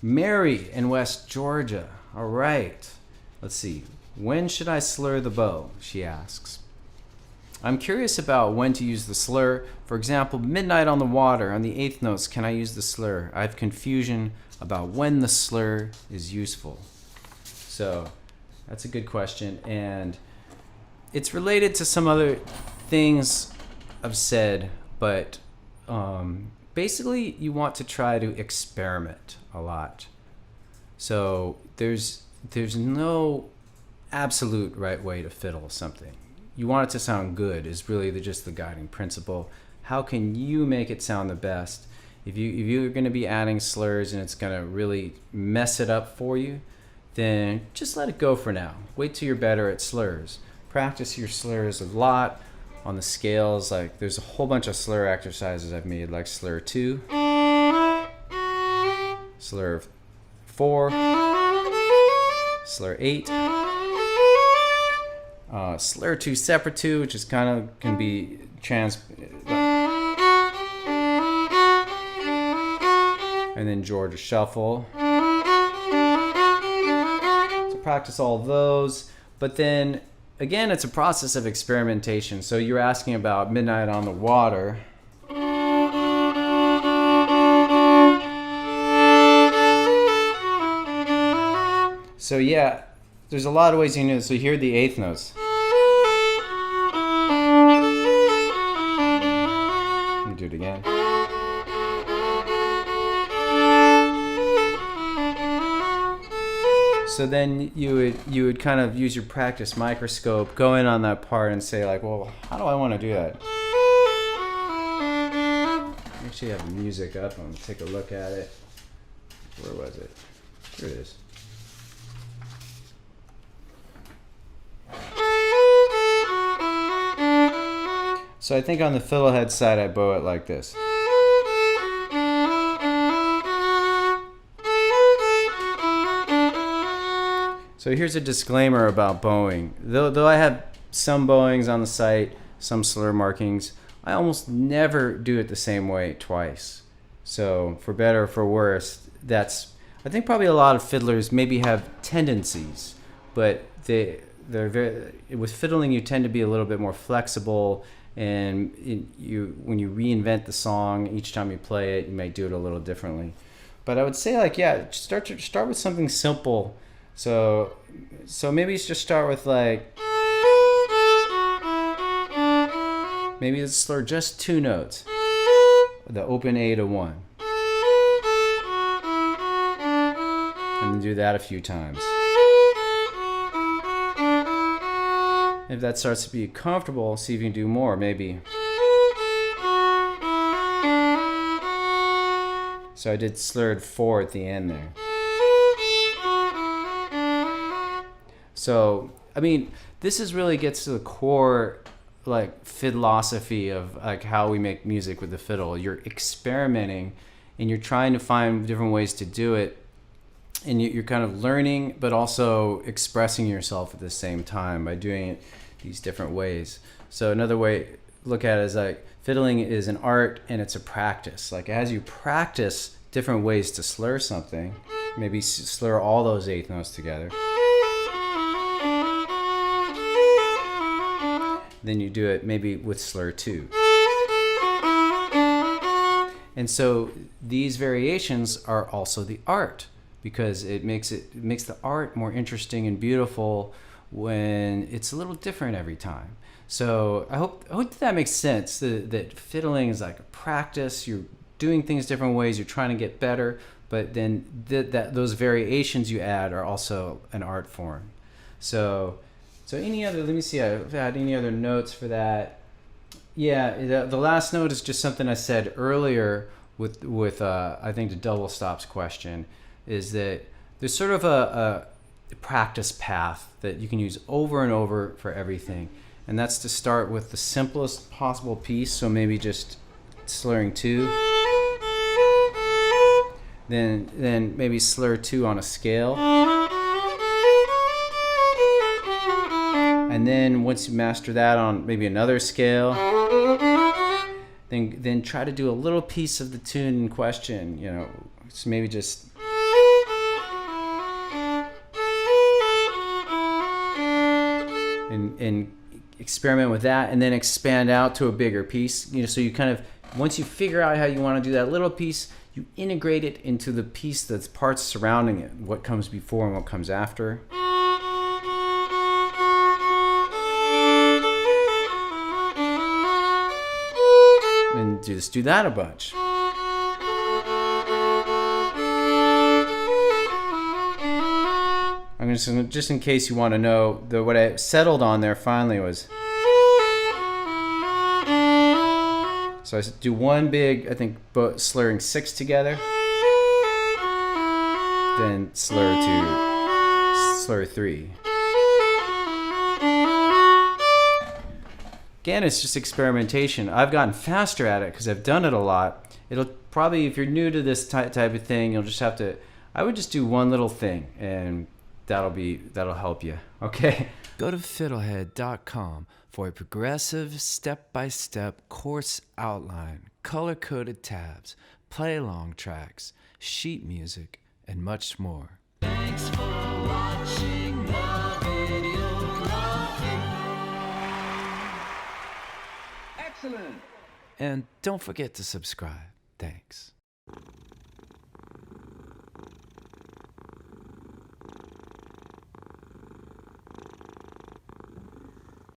Mary in West Georgia. All right. Let's see. When should I slur the bow? She asks. I'm curious about when to use the slur. For example, midnight on the water on the eighth notes. Can I use the slur? I have confusion about when the slur is useful. So that's a good question. And it's related to some other things I've said, but basically you want to try to experiment a lot. So there's no absolute right way to fiddle something. You want it to sound good is really just the guiding principle. How can you make it sound the best? If you're going to be adding slurs and it's going to really mess it up for you, then just let it go for now. Wait till you're better at slurs. Practice your slurs a lot on the scales. Like there's a whole bunch of slur exercises I've made, like slur 2, slur 4, slur 8, slur 2 separate 2, which is kind of can be and then Georgia shuffle. So practice all those, but then again it's a process of experimentation. So you're asking about Midnight on the Water. So yeah, there's a lot of ways you can do this. So here are the eighth notes. Let me do it again. So then you would kind of use your practice microscope, go in on that part and say like, well, how do I want to do that? Actually have the music up. I'm gonna take a look at it. Where was it? Here it is. So I think on the FiddleHed side, I bow it like this. So here's a disclaimer about bowing. Though I have some bowings on the site, some slur markings, I almost never do it the same way twice. So for better or for worse, I think probably a lot of fiddlers maybe have tendencies, but they're very, with fiddling you tend to be a little bit more flexible. And when you reinvent the song each time you play it, you might do it a little differently. But I would say like, yeah, start with something simple. So maybe just start with like, maybe let's slur just 2 notes, the open A to 1, and then do that a few times. If that starts to be comfortable, see if you can do more, maybe. So I did slurred 4 at the end there. So, I mean, this really gets to the core, like, philosophy of like how we make music with the fiddle. You're experimenting and you're trying to find different ways to do it. And you're kind of learning, but also expressing yourself at the same time by doing it these different ways. So another way to look at it is like fiddling is an art and it's a practice. Like as you practice different ways to slur something, maybe slur all those eighth notes together, then you do it maybe with slur 2. And so these variations are also the art, because it makes the art more interesting and beautiful when it's a little different every time. So I hope that makes sense, that fiddling is like a practice. You're doing things different ways, you're trying to get better, but then those variations you add are also an art form. So any other, let me see if I had any other notes for that. Yeah, the last note is just something I said earlier with I think the double stops question, is that there's sort of a practice path that you can use over and over for everything. And that's to start with the simplest possible piece, so maybe just slurring 2. Then maybe slur 2 on a scale. And then once you master that on maybe another scale, then try to do a little piece of the tune in question, you know. So maybe just and experiment with that, and then expand out to a bigger piece. So you kind of, once you figure out how you want to do that little piece, you integrate it into the piece that's parts surrounding it, what comes before and what comes after. And just do that a bunch. I'm just in case you want to know, what I settled on there finally was, so I do one big, I think, slurring 6 together, then slur 2, slur 3. Again, it's just experimentation. I've gotten faster at it because I've done it a lot. It'll probably, if you're new to this type of thing, you'll just have to, I would just do one little thing, and that'll help you. Okay? Go to FiddleHed.com for a progressive, step-by-step course outline, color-coded tabs, play-along tracks, sheet music, and much more. Thanks for watching the video. Excellent! And don't forget to subscribe. Thanks.